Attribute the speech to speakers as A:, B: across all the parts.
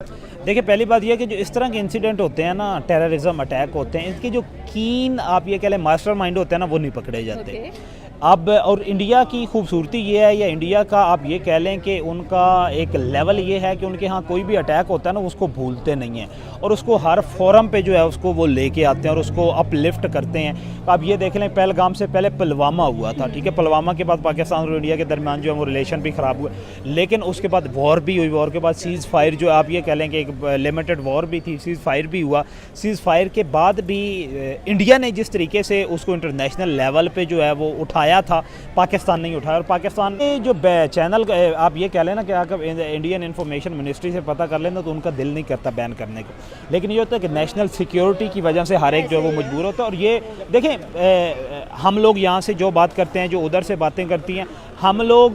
A: देखिए, पहली बात ये है कि जो इस तरह के इंसिडेंट होते हैं ना, टेररिज्म अटैक होते हैं, इनके जो कीन आप ये कह लें मास्टरमाइंड होते हैं ना, वो नहीं पकड़े जाते।
B: ओके।
A: अब और इंडिया की खूबसूरती ये है, या इंडिया का आप ये कह लें कि उनका एक लेवल ये है कि उनके यहाँ कोई भी अटैक होता है ना, उसको भूलते नहीं हैं और उसको हर फोरम पे जो है उसको वो लेके आते हैं और उसको अपलिफ्ट करते हैं। तो आप ये देख लें, पहलगाम से पहले पुलवामा हुआ था, ठीक है। पुलवामा के बाद पाकिस्तान और इंडिया के दरमियान जो है वो रिलेशन भी ख़राब हुए, लेकिन उसके बाद वॉर भी हुई। वॉर के बाद सीज़ फायर जो आप ये कह लें कि एक लिमिटेड वॉर भी थी, सीज़ फायर भी हुआ। सीज़ फायर के बाद भी इंडिया ने जिस तरीके से उसको इंटरनेशनल लेवल पे जो है वो उठाया था, पाकिस्तान नहीं उठाया। और पाकिस्तान के जो चैनल आप ये कह लें ना कि अगर इंडियन इंफॉर्मेशन मिनिस्ट्री से पता कर लेना तो उनका दिल नहीं करता बैन करने को, लेकिन ये होता है कि नेशनल सिक्योरिटी की वजह से हर एक जो है वो मजबूर होता है। और ये देखें, हम लोग यहाँ से जो बात करते हैं, जो उधर से बातें करती हैं, हम लोग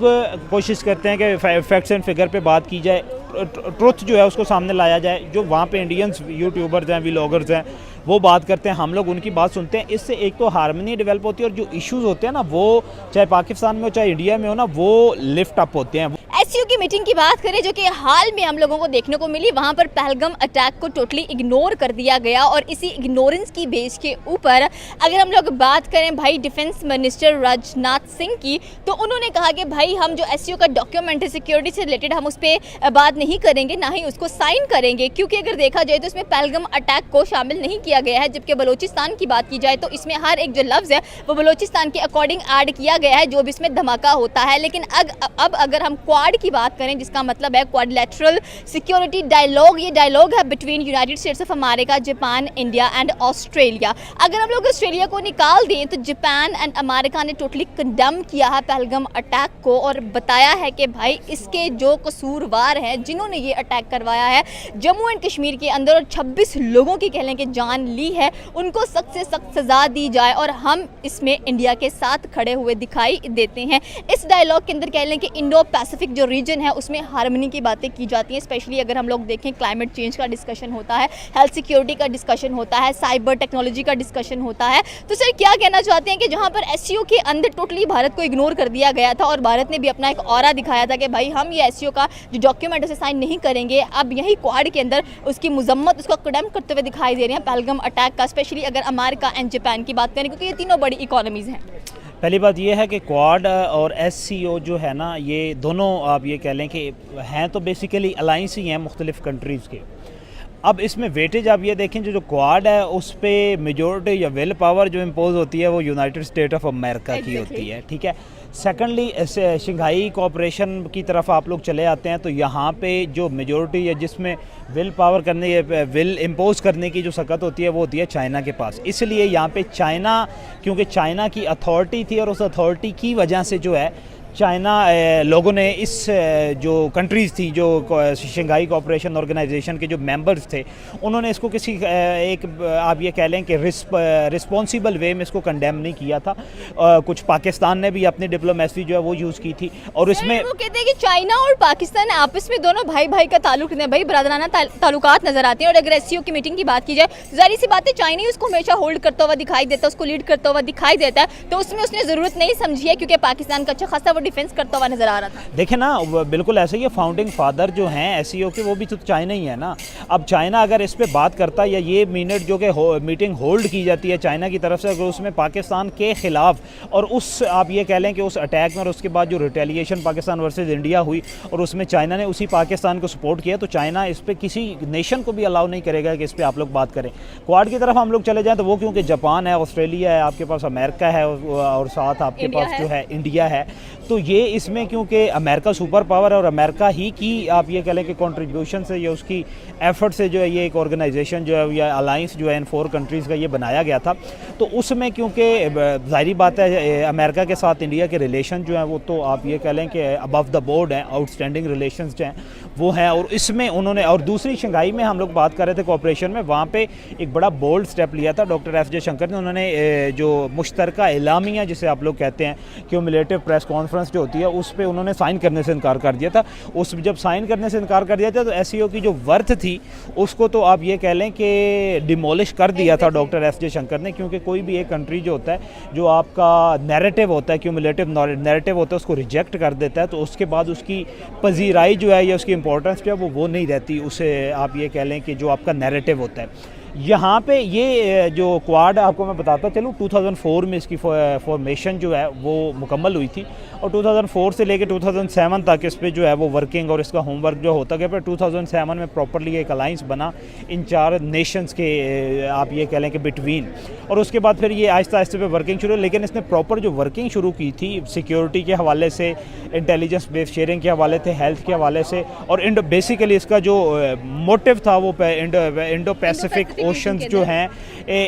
A: कोशिश करते हैं कि फैक्ट्स एंड फिगर पे बात की जाए, ट्रुथ जो है उसको सामने लाया जाए। जो वहाँ पे इंडियंस यूट्यूबर्स हैं, व्लॉगर्स हैं, वो बात करते हैं, हम लोग उनकी बात सुनते हैं। इससे एक तो हार्मनी डेवलप होती है और जो इश्यूज़ होते हैं ना, वो चाहे पाकिस्तान में हो चाहे इंडिया में हो ना, वो लिफ्ट अप होते हैं।
B: एससीओ की मीटिंग की बात करें जो कि हाल में हम लोगों को देखने को मिली, वहां पर पहलगाम अटैक को टोटली इग्नोर कर दिया गया और इसी इग्नोरेंस की बेस के ऊपर अगर हम लोग बात करें भाई डिफेंस मिनिस्टर राजनाथ सिंह की, तो उन्होंने कहा कि भाई हम जो एससीओ का डॉक्यूमेंट है सिक्योरिटी से रिलेटेड, हम उस पर बात नहीं करेंगे, ना ही उसको साइन करेंगे, क्योंकि अगर देखा जाए तो इसमें पहलगाम अटैक को शामिल नहीं किया गया है। जबकि बलोचिस्तान की बात की जाए तो इसमें हर एक जो लफ्ज़ है वो बलोचिस्तान के अकॉर्डिंग ऐड किया गया है, जो भी इसमें धमाका होता है। लेकिन अब अगर हम क्वाड की बात करें, जिसका मतलब है क्वाड्रिलेटरल सिक्योरिटी डायलॉग, ये डायलॉग है between United states of America, Japan, India and Australia. अगर हम लोग ऑस्ट्रेलिया को निकाल दें तो जापान एंड अमेरिका ने टोटली कंडेम किया है पहलगाम अटैक को और बताया है कि भाई इसके जो कसूरवार हैं, जिन्होंने ये अटैक करवाया है जम्मू एंड कश्मीर के अंदर और 26 लोगों की कह लें कि जान ली है, उनको सख्त से सख्त सज़ा दी जाए। और हम इसमें इंडिया के साथ खड़े हुए दिखाई देते हैं। इस डायलॉग के अंदर कह लें कि इंडो पैसिफिक जो रीजन है उसमें हार्मनी की बातें की जाती हैं। स्पेशली अगर हम लोग देखें, क्लाइमेट चेंज का डिस्कशन होता है, हेल्थ सिक्योरिटी का डिस्कशन होता है, साइबर टेक्नोलॉजी का डिस्कशन होता है। तो सर क्या कहना चाहते हैं कि जहां पर एससीओ के अंदर टोटली भारत को इग्नोर कर दिया गया था और भारत ने भी अपना एक ऑरा दिखाया था कि भाई हम ये एससीओ का जो डॉक्यूमेंट उसे साइन नहीं करेंगे, अब यही क्वाड के अंदर उसकी मजम्मत, उसको कंडेम करते हुए दिखाई दे रहे हैं पहलगाम अटैक का, स्पेशली अगर अमेरिका एंड जापान की बात करें, क्योंकि ये तीनों बड़ी इकोनॉमीज़ हैं।
A: पहली बात ये है कि क्वाड और एससीओ जो है ना, ये दोनों आप ये कह लें कि हैं तो बेसिकली अलाइंस ही हैं मुख्तलिफ़ कंट्रीज़ के। अब इसमें वेटेज आप ये देखें, जो क्वाड है उस पर मेजोरिटी या विल पावर जो इम्पोज होती है वो यूनाइटेड स्टेट ऑफ अमेरिका की होती है, ठीक है। सेकेंडली शंघाई कोऑपरेशन की तरफ आप लोग चले आते हैं तो यहाँ पे जो मेजोरिटी है जिसमें विल पावर करने, विल इम्पोज करने की जो सकत होती है वो होती है चाइना के पास। इसलिए यहाँ पे चाइना, क्योंकि चाइना की अथॉरिटी थी और उस अथॉरिटी की वजह से जो है चाइना लोगों ने इस जो कंट्रीज़ थी, जो शंघाई कोऑपरेशन ऑर्गेनाइजेशन के जो मेंबर्स थे, उन्होंने इसको किसी एक आप ये कह लें कि रिस्पॉन्सिबल वे में इसको कंडेम नहीं किया था। कुछ पाकिस्तान ने भी अपनी डिप्लोमेसी जो है वो यूज़ की थी और इसमें
B: वो कहते हैं कि चाइना और पाकिस्तान आपस में दोनों भाई भाई का ताल्लुक है, भाई बरादराना ताल्लुकात नजर आते हैं। और अगर एससीओ की मीटिंग की बात की जाए, जाहिर सी बात है चाइना ही उसको हमेशा होल्ड करता हुआ दिखाई देता है, उसको लीड करता हुआ दिखाई देता है, तो उसमें उसने ज़रूरत नहीं समझी है, क्योंकि पाकिस्तान का अच्छा खासा डिफेंस करता हुआ नजर आ रहा था।
A: देखे ना, बिल्कुल ऐसे ही फाउंडिंग फादर जो हैं एससीओ के, वो भी तो चाइना ही है ना। अब चाइना अगर इस पे बात करता, या ये मिनट जो कि मीटिंग होल्ड की जाती है चाइना की तरफ से, अगर उसमें पाकिस्तान के ख़िलाफ़ और उस आप ये कह लें कि उस अटैक में और उसके बाद जो रिटेलिएशन पाकिस्तान वर्सेस इंडिया हुई और उसमें चाइना ने उसी पाकिस्तान को सपोर्ट किया, तो चाइना इस पर किसी नेशन को भी अलाउ नहीं करेगा कि इस पर आप लोग बात करें। क्वाड की तरफ हम लोग चले जाएँ तो वो क्योंकि जापान है, ऑस्ट्रेलिया है, आपके पास अमेरिका है और साथ आपके पास जो है इंडिया है, तो ये इसमें क्योंकि अमेरिका सुपर पावर है और अमेरिका ही की आप ये कह लें कि कंट्रीब्यूशन से या उसकी एफर्ट से जो है ये एक ऑर्गेनाइजेशन जो है या अलाइंस जो है इन 4 कंट्रीज़ का ये बनाया गया था। तो उसमें क्योंकि ज़ाहिरी बात है अमेरिका के साथ इंडिया के रिलेशन जो हैं वो तो आप ये कह लें कि अबव द बोर्ड हैं, आउटस्टैंडिंग रिलेशंस जो हैं वो हैं। और इसमें उन्होंने, और दूसरी शंघाई में हम लोग बात कर रहे थे कोऑपरेशन में, वहाँ पे एक बड़ा बोल्ड स्टेप लिया था डॉक्टर एफ जे शंकर ने। उन्होंने जो मुश्तरका एलामिया जिसे आप लोग कहते हैं, क्यूमुलेटिव प्रेस कॉन्फ्रेंस कॉन्फ्रेंस जो होती है उस पर उन्होंने साइन करने से इनकार कर दिया था। उस जब साइन करने से इनकार कर दिया था तो SCO की जो वर्थ थी उसको तो आप ये कह लें कि डिमोलिश कर दिया था डॉक्टर एस जयशंकर ने, क्योंकि कोई भी एक कंट्री जो होता है जो आपका नैरेटिव होता है, क्यूमुलेटिव नैरेटिव होता है, उसको रिजेक्ट कर देता है तो उसके बाद उसकी पजीराई जो है या उसकी इंपॉर्टेंस जो है वो नहीं रहती, उसे आप ये कह लें कि जो आपका नैरेटिव होता है। यहाँ पे ये जो क्वाड आपको मैं बताता चलूँ 2004 में इसकी फॉर्मेशन जो है वो मुकम्मल हुई थी और 2004 से लेकर 2007 तक इस पे जो है वो वर्किंग और इसका होमवर्क जो होता गया। पर 2007 में प्रॉपरली एक अलाइंस बना इन 4 नेशंस के आप ये कह लें कि बिटवीन, और उसके बाद फिर ये आहिस्ता आहिस्ता पे वर्किंग शुरू, लेकिन इसने प्रॉपर जो वर्किंग शुरू की थी सिक्योरिटी के हवाले से, इंटेलिजेंस बेस्ड शेयरिंग के हवाले से, हेल्थ के हवाले से, और बेसिकली इसका जो मोटिव था वो इंडो पैसिफिक ओशंस जो हैं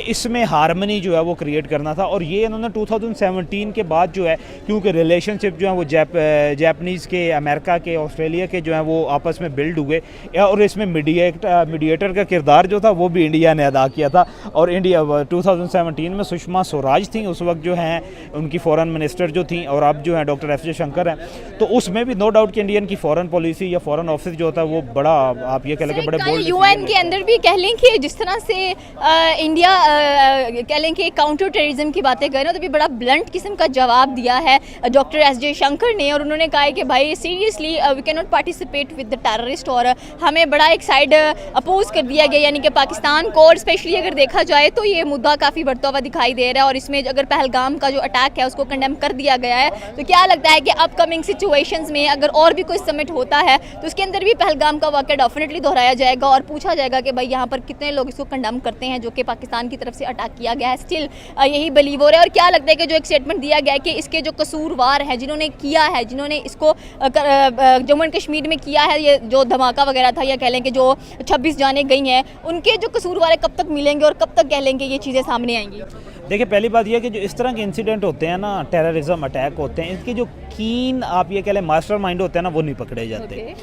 A: इसमें हारमनी जो है वो क्रिएट करना था। और ये इन्होंने 2017 के बाद जो है, क्योंकि रिलेशनशिप जो है वो जापानीज़ के, अमेरिका के, ऑस्ट्रेलिया के जो है वो आपस में बिल्ड हुए, और इसमें मीडिएटर का किरदार जो था वो भी इंडिया ने अदा किया था। और इंडिया 2017 में सुषमा स्वराज थी उस वक्त जो हैं उनकी फॉरेन मिनिस्टर जो थी, और अब जो है डॉक्टर एस जयशंकर हैं, तो उसमें भी नो डाउट कि इंडियन की फॉरेन पॉलिसी या फॉरेन ऑफिस जो होता है वो बड़ा आप ये कह लें कि बड़े बोल्ड
B: UN के अंदर भी कह लें कि जिस तरह से इंडिया कह लें कि काउंटर टेररिज्म की बातें कर रहे हैं तो भी बड़ा ब्लंट किस्म का जवाब दिया है डॉक्टर एस जयशंकर ने, और उन्होंने कहा है कि भाई seriously we can not participate with the terrorist, और हमें बड़ा एक साइड अपोज कर दिया गया यानी कि पाकिस्तान को। और स्पेशली अगर देखा जाए तो ये मुद्दा काफ़ी बढ़ता हुआ दिखाई दे रहा है, और इसमें अगर पहलगाम का जो अटैक है उसको कंडेम कर दिया गया है, तो क्या लगता है कि अपकमिंग सिचुएशंस में अगर और भी कोई समिट होता है तो उसके अंदर भी पहलगाम का वाक़या डेफिनेटली दोहराया जाएगा और पूछा जाएगा कि भाई यहाँ पर कितने लोग इसको कंडेम करते हैं जो कि पाकिस्तान की तरफ से अटैक किया गया है। स्टिल यही बिलीव हो रहा है। और क्या लगता है कि जो एक स्टेटमेंट दिया गया है कि इसके जो कसूरवार हैं, जिन्होंने किया है, जिन्होंने इसको जम्मू एंड कश्मीर में किया है, ये जो धमाका वगैरह था या कह लें कि जो 26 जाने गई हैं, उनके जो कसूरवार है कब तक मिलेंगे और कब तक कह लेंगे ये चीज़ें सामने आएंगी?
A: देखिए, पहली बात यह कि जो इस तरह के इंसिडेंट होते हैं ना, टेररिज्म अटैक होते हैं, इसके जो कीन आप ये कह लें मास्टरमाइंड होते हैं ना, वो नहीं पकड़े जाते।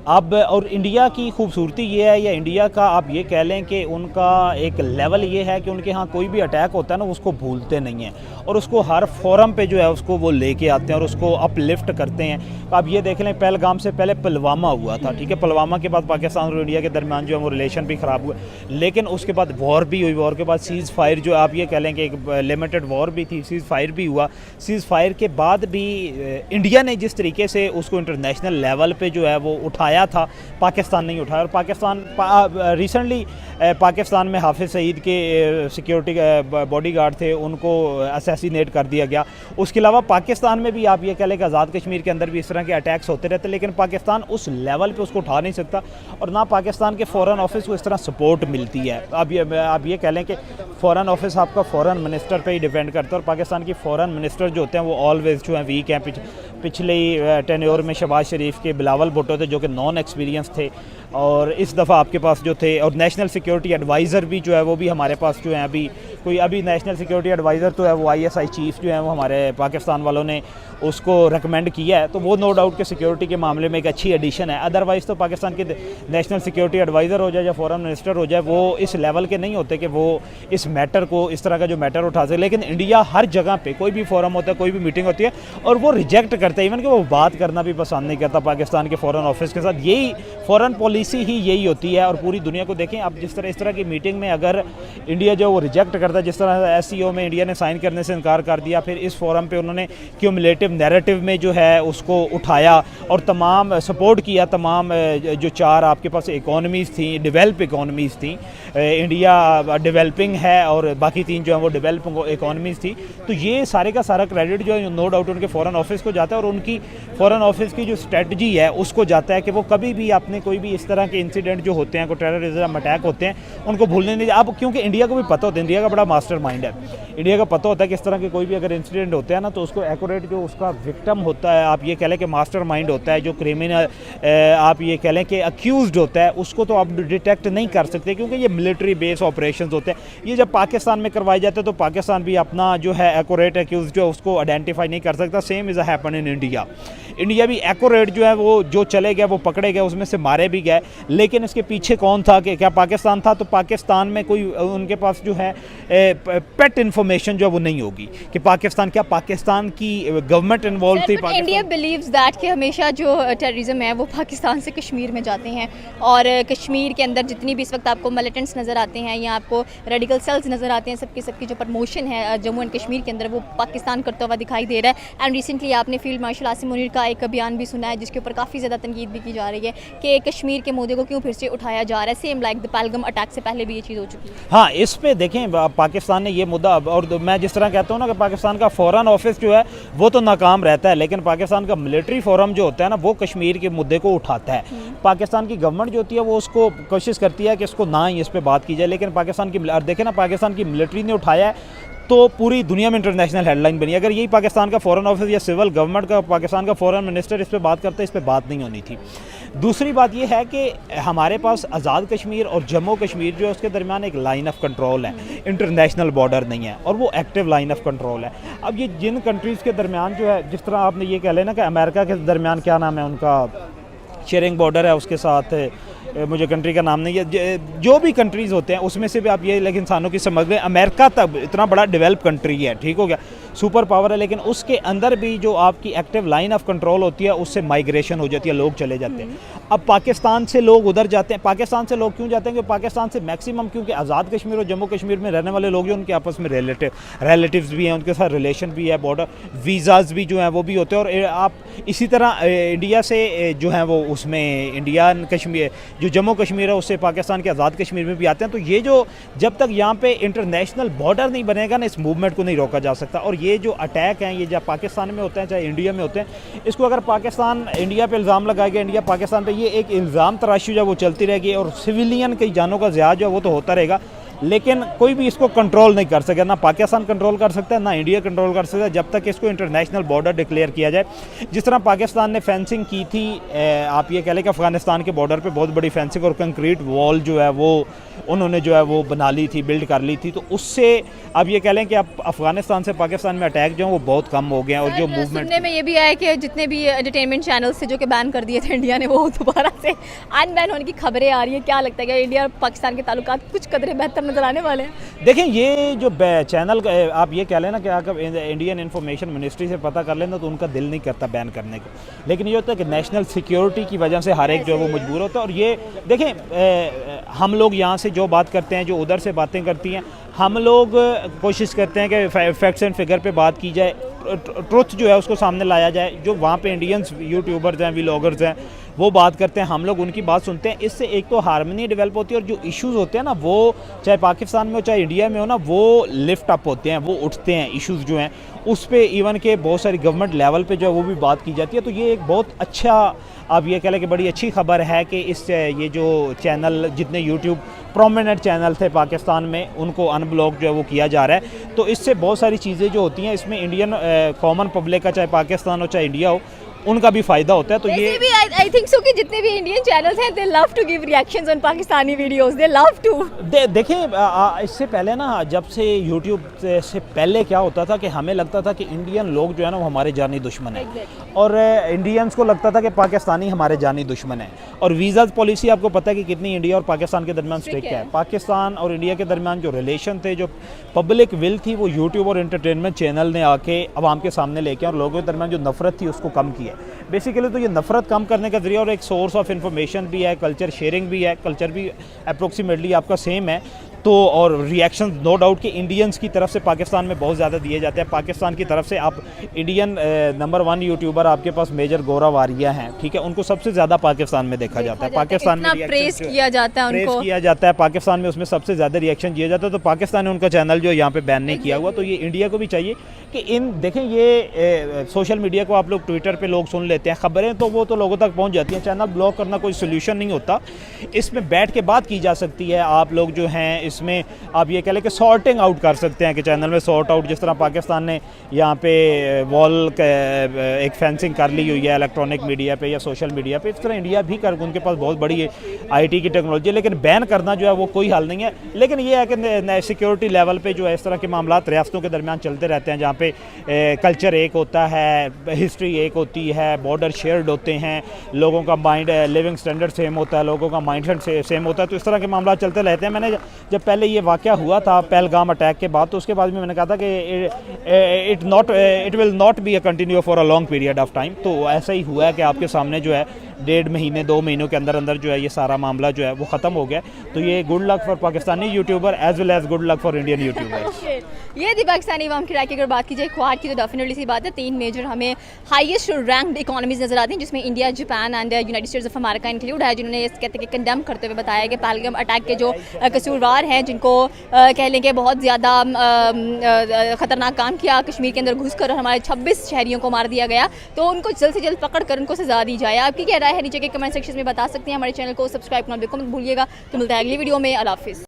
A: अब और इंडिया की खूबसूरती ये है, या इंडिया का आप ये कह लें कि उनका एक लेवल ये है कि उनके यहाँ कोई भी अटैक होता है ना उसको भूलते नहीं हैं, और उसको हर फोरम पे जो है उसको वो लेके आते हैं और उसको अपलिफ्ट करते हैं। आप ये देख लें, पहलगाम से पहले पुलवामा हुआ था, ठीक है, पुलवामा के बाद पाकिस्तान और इंडिया के दरमियान जो है वो रिलेशन भी ख़राब हुआ, लेकिन उसके बाद वॉर भी हुई, वॉर के बाद सीज़ फायर जो आप ये कह लें कि एक लिमिटेड वॉर भी थी, सीज़ फायर भी हुआ। सीज़ फायर के बाद भी इंडिया ने जिस तरीके से उसको इंटरनेशनल लेवल पे जो है वो उठाया था, पाकिस्तान नहीं उठाया। और पाकिस्तान रिसेंटली पाकिस्तान में हाफिज़ सईद के सिक्योरिटी बॉडीगार्ड थे, उनको असैसिनेट कर दिया गया। उसके अलावा पाकिस्तान में भी आप ये कह लें कि आज़ाद कश्मीर के अंदर भी इस तरह के अटैक्स होते रहते, लेकिन पाकिस्तान उस लेवल पे उसको उठा नहीं सकता, और ना पाकिस्तान के फ़ॉरेन ऑफिस को इस तरह सपोर्ट मिलती है। आप ये कह लें कि फ़ॉरेन ऑफिस आपका फ़ॉरेन मिनिस्टर पे ही डिपेंड करता है, और पाकिस्तान की फ़ॉरेन मिनिस्टर जो होते हैं वो ऑलवेज जो हैं वीक हैं। पिछले टेन्योर में शहबाज शरीफ के बिलावल भुट्टो थे जो कि नॉन एक्सपीरियंस थे, और इस दफ़ा आपके पास जो थे, और नेशनल सिक्योरिटी एडवाइज़र भी जो है वो भी हमारे पास जो है अभी नेशनल सिक्योरिटी एडवाइज़र तो है वो ISI चीफ़ जो है वो हमारे पाकिस्तान वालों ने उसको रेकमेंड किया है, तो वो नो डाउट के सिक्योरिटी के मामले में एक अच्छी एडिशन है। अदरवाइज़ तो पाकिस्तान के नेशनल सिक्योरिटी एडवाइज़र हो जाए या फॉरेन मिनिस्टर हो जाए, वो इस लेवल के नहीं होते कि वो इस मैटर को, इस तरह का जो मैटर उठा सके। लेकिन इंडिया हर जगह पे कोई भी फोरम होता है, कोई भी मीटिंग होती है, और वो रिजेक्ट करते हैं, इवन कि वो बात करना भी पसंद नहीं करता पाकिस्तान के फॉरेन ऑफिस के साथ। यही फॉरेन पॉलिसी ही यही होती है, और पूरी दुनिया को देखें आप, जिस तरह इस तरह की मीटिंग में अगर इंडिया जो वो रिजेक्ट करता है, जिस तरह SCO में इंडिया ने साइन करने से इनकार कर दिया, फिर इस फोरम पे उन्होंने क्यूमुलेटिव नैरेटिव में जो है उसको उठाया और तमाम सपोर्ट किया, तमाम जो 4 आपके पास इकोनॉमीज़ थी, डेवलप इकोनॉमीज़ थी, इंडिया डेवलपिंग है और बाकी 3 जो है वो डेवलपिंग इकोनॉमीज़ थी, तो ये सारे का सारा क्रेडिट जो है नो डाउट उनके फॉरेन ऑफिस को जाता है, और उनकी फॉरेन ऑफिस की जो स्ट्रेटजी है उसको जाता है कि वो कभी भी आपने कोई भी इस तरह के इंसिडेंट जो होते हैं, कोई टेररिज्म अटैक होते हैं, उनको भूलने नहीं। अब क्योंकि इंडिया को भी पता होता है, इंडिया का बड़ा मास्टर माइंड है, इंडिया का पता होता है कि इस तरह के कोई भी अगर इंसिडेंट होते हैं ना, तो उसको एक्यूरेट जो उसका विक्टिम होता है, आप ये कह लें कि मास्टर माइंड होता है, जो क्रिमिनल आप ये कह लें कि अक्यूज्ड होता है, उसको तो आप डिटेक्ट नहीं कर सकते, क्योंकि ये मिलिट्री बेस ऑपरेशंस होते हैं। ये जब पाकिस्तान में करवाए जाते हैं तो पाकिस्तान भी अपना जो है एक्यूरेट अक्यूज जो उसको आइडेंटिफाई नहीं कर सकता। Same is happen in India. India भी एक्यूरेट जो है वो जो चले गए वो पकड़े गए, उसमें से मारे भी गए, लेकिन इसके पीछे कौन था कि क्या पाकिस्तान था? तो पाकिस्तान में कोई उनके पास जो है पेट इन्फॉर्मेशन जो वो नहीं होगी कि पाकिस्तान की गवर्नमेंट इन्वॉल्व थी।
B: इंडिया बिलीव्स दैट कि हमेशा जो टेररिज्म है वो पाकिस्तान से कश्मीर में जाते हैं, और कश्मीर के अंदर जितनी भी इस वक्त आपको मिलिटेंट्स नज़र आते हैं या आपको रेडिकल सेल्स नज़र आते हैं, सबकी जो प्रमोशन है जम्मू एंड कश्मीर के अंदर वो पाकिस्तान करता हुआ दिखाई दे रहा है। एंड रिसेंटली आपने फील्ड मार्शल आसिम मुनीर का एक बयान भी सुना है जिसके ऊपर काफ़ी ज़्यादा तनकीद भी की जा रही है कि कश्मीर के मुद्दे को क्यों फिर से उठाया जा रहा है, same like the Pahalgam attack से पहले भी ये चीज़ हो चुकी है।
A: हाँ, इस पे देखें पाकिस्तान ने ये मुद्दा, और मैं जिस तरह कहता हूँ ना कि पाकिस्तान का फॉरेन ऑफिस जो है वो तो नाकाम रहता है, लेकिन पाकिस्तान का मिलिट्री फोरम जो होता है ना वो कश्मीर के मुद्दे को उठाता है। पाकिस्तान की गवर्नमेंट जो होती है वो उसको कोशिश करती है कि इसको ना ही इस पे बात की जाए, लेकिन पाकिस्तान की देखें ना पाकिस्तान की मिलिट्री ने उठाया है तो पूरी दुनिया में इंटरनेशनल हेडलाइन बनी। अगर यही पाकिस्तान का फॉरेन ऑफिस या सिविल गवर्नमेंट का पाकिस्तान का फॉरेन मिनिस्टर इस पे बात करते, इस पे बात नहीं होनी थी। दूसरी बात ये है कि हमारे पास आज़ाद कश्मीर और जम्मू कश्मीर जो है उसके दरमियान एक लाइन ऑफ कंट्रोल है, इंटरनेशनल बॉर्डर नहीं है, और वो एक्टिव लाइन ऑफ कंट्रोल है। अब ये जिन कंट्रीज़ के दरमियान जो है, जिस तरह आपने ये कह लेना कि अमेरिका के दरमियान क्या नाम है उनका, शेयरिंग बॉर्डर है, उसके साथ मुझे कंट्री का नाम नहीं है, जो भी कंट्रीज़ होते हैं उसमें से भी आप ये लेकिन इंसानों की समझ लें, अमेरिका तक इतना बड़ा डेवलप कंट्री है, ठीक हो गया, सुपर पावर है, लेकिन उसके अंदर भी जो आपकी एक्टिव लाइन ऑफ कंट्रोल होती है उससे माइग्रेशन हो जाती है, लोग चले जाते हैं। अब पाकिस्तान से लोग उधर जाते हैं, पाकिस्तान से लोग क्यों जाते हैं? क्योंकि पाकिस्तान से मैक्सिमम, क्योंकि आज़ाद कश्मीर और जम्मू कश्मीर में रहने वाले लोग जो उनके आपस में रिलेटिव्स भी हैं, उनके साथ रिलेशन भी है, बॉर्डर वीज़ाज़ भी जो हैं वो भी होते हैं, और आप इसी तरह इंडिया से जो है वो उसमें इंडियन कश्मीर जो जम्मू कश्मीर है उससे पाकिस्तान के आज़ाद कश्मीर में भी आते हैं। तो ये जो जब तक यहाँ पे इंटरनेशनल बॉर्डर नहीं बनेगा ना, इस मूवमेंट को नहीं रोका जा सकता। और ये जो अटैक हैं ये जब पाकिस्तान में होते हैं चाहे इंडिया में होते हैं, इसको अगर पाकिस्तान इंडिया पे इल्ज़ाम लगाएगा, इंडिया पाकिस्तान पे, ये एक इल्ज़ाम तराशी जो वो चलती रहेगी और सिविलियन की जानों का ज़िया जो है वो तो होता रहेगा, लेकिन कोई भी इसको कंट्रोल नहीं कर सके, ना पाकिस्तान कंट्रोल कर सकता है ना इंडिया कंट्रोल कर सकता है जब तक इसको इंटरनेशनल बॉर्डर डिक्लेयर किया जाए। जिस तरह पाकिस्तान ने फेंसिंग की थी, आप ये कह लें कि अफ़गानिस्तान के बॉर्डर पे बहुत बड़ी फेंसिंग और कंक्रीट वॉल जो है वो उन्होंने जो है वो बना ली थी, बिल्ड कर ली थी, तो उससे आप ये कह लें कि अब अफ़गानिस्तान से पाकिस्तान में अटैक जो है वो बहुत कम हो गए हैं। और जो मूवमेंट
B: सुनने में ये भी आया कि जितने भी एंटरटेनमेंट चैनल्स थे जो कि बैन कर दिए थे इंडिया ने, वो दोबारा से अनबैन होने की खबरें आ रही है। क्या लगता है कि इंडिया और पाकिस्तान के ताल्लुकात कुछ कदरे बेहतर नजर आने वाले हैं?
A: देखें, ये जो चैनल आप ये कह लेना कि अगर इंडियन इंफॉर्मेशन मिनिस्ट्री से पता कर लेना तो उनका दिल नहीं करता बैन करने को, लेकिन ये होता है कि नेशनल सिक्योरिटी की वजह से हर एक जो है वो मजबूर होता है। और ये देखें, हम लोग यहाँ से जो बात करते हैं, जो उधर से बातें करती हैं, हम लोग कोशिश करते हैं कि फैक्ट्स एंड फिगर पे बात की जाए, ट्रुथ जो है उसको सामने लाया जाए। जो वहाँ पे इंडियंस यूट्यूबर्स हैं, व्लॉगर्स हैं, वो बात करते हैं, हम लोग उनकी बात सुनते हैं। इससे एक तो हार्मनी डेवलप होती है और जो इश्यूज़ होते हैं ना, वो चाहे पाकिस्तान में हो चाहे इंडिया में हो ना, वो लिफ्ट अप होते हैं, वो उठते हैं। इश्यूज़ जो हैं उस पे इवन के बहुत सारी गवर्नमेंट लेवल पे जो है वो भी बात की जाती है। तो ये एक बहुत अच्छा, आप ये कह लें कि बड़ी अच्छी खबर है कि इस ये जो चैनल, जितने यूट्यूब प्रोमिनेंट चैनल थे पाकिस्तान में, उनको अनब्लॉक जो है वो किया जा रहा है। तो इससे बहुत सारी चीज़ें जो होती हैं इसमें इंडियन कॉमन पब्लिक का, चाहे पाकिस्तान हो चाहे इंडिया हो, उनका भी फ़ायदा होता है। तो ये
B: भी आई थिंक सो कि जितने भी इंडियन चैनल्स हैं, they love to give reactions on Pakistani videos, they love to.
A: देखें, इससे पहले ना, जब से यूट्यूब से पहले क्या होता था कि हमें लगता था कि इंडियन लोग जो है ना वो हमारे जानी दुश्मन है, और इंडियंस को लगता था कि पाकिस्तानी हमारे जानी दुश्मन है। और वीज़ा पॉलिसी आपको पता है कि कितनी इंडिया और पाकिस्तान के दरमियान स्ट्रिक्ट है। पाकिस्तान और इंडिया के दरमियान जो रिलेशन थे, जो पब्लिक विल थी, वो यूट्यूब और एंटरटेनमेंट चैनल ने आके आवाम के सामने लेके और लोगों के दरमियान जो नफरत थी उसको कम किया। बेसिकली तो ये नफ़रत कम करने का ज़रिया और एक सोर्स ऑफ इन्फॉर्मेशन भी है, कल्चर शेयरिंग भी है, कल्चर भी अप्रोक्सीमेटली आपका सेम है। तो और रिएक्शन नो डाउट कि इंडियंस की तरफ से पाकिस्तान में बहुत ज़्यादा दिए जाते हैं। पाकिस्तान की तरफ से आप इंडियन नंबर 1 यूट्यूबर आपके पास मेजर गौरव वारिया हैं, ठीक है, उनको सबसे ज़्यादा पाकिस्तान में देखा जाता है। पाकिस्तान में
B: प्रेस किया जाता है,
A: प्रेस किया जाता है पाकिस्तान में, उसमें सबसे ज़्यादा रिएक्शन दिया जाता है। तो पाकिस्तान ने उनका चैनल जो यहाँ पे बैन नहीं किया हुआ। तो ये इंडिया को भी चाहिए कि देखें, ये सोशल मीडिया को आप लोग ट्विटर पे लोग सुन लेते हैं, ख़बरें तो वो तो लोगों तक पहुँच जाती हैं। चैनल ब्लॉक करना कोई सोल्यूशन नहीं होता, इसमें बैठ के बात की जा सकती है। आप लोग जो हैं इसमें आप ये कह लें कि सॉर्टिंग आउट कर सकते हैं कि चैनल में सॉर्ट आउट, जिस तरह पाकिस्तान ने यहाँ पे वॉल एक फेंसिंग कर ली हुई है इलेक्ट्रॉनिक मीडिया पे या सोशल मीडिया पे, इस तरह इंडिया भी कर, उनके पास बहुत बड़ी आईटी की टेक्नोलॉजी है, लेकिन बैन करना जो है वो कोई हल नहीं है। लेकिन ये है कि सिक्योरिटी लेवल पे जो है इस तरह के मामला रियासतों के दरमियान चलते रहते हैं, जहाँ पे कल्चर एक होता है, हिस्ट्री एक होती है, बॉर्डर शेयर्ड होते हैं, लोगों का माइंड लिविंग स्टैंडर्ड सेम होता है, लोगों का माइंड सेट सेम होता है, तो इस तरह के मामला चलते रहते हैं। मैंने जब पहले ये वाक़या हुआ था पहलगाम अटैक के बाद, तो उसके बाद में मैंने कहा था कि it will not be a continue for a long period of time. तो ऐसा ही हुआ है कि आपके सामने जो है 1.5 महीने 2 महीनों के अंदर अंदर जो है ये सारा मामला जो है वो ख़त्म हो गया। तो ये good luck for Pakistani YouTuber as well as good luck for Indian YouTuber.
B: ये थी पाकिस्तानी अवाम की राय की। अगर बात की जाए क्वाड की तो डेफिनेटली सी बात है, 3 मेजर हमें हाईएस्ट रैंक्ड इकोनॉमीज नजर आती हैं, जिसमें India, Japan and United states of America include है, जिन्होंने इस कहते हैं कि कंडेम करते हुए बताया कि पहलगाम अटैक के जो कसूरवार हैं, जिनको कह लें कि बहुत ज़्यादा ख़तरनाक काम किया, कश्मीर के अंदर घुसकर हमारे 26 शहरियों को मार दिया गया, तो उनको जल्द से जल्द पकड़ कर उनको सजा दी जाए। आपकी क्या राय है नीचे के कमेंट सेक्शन में बता सकते हैं। हमारे चैनल को सब्सक्राइब करना बिल्कुल मत भूलिएगा। तो मिलता है अगली वीडियो में। अल्लाह हाफिज़।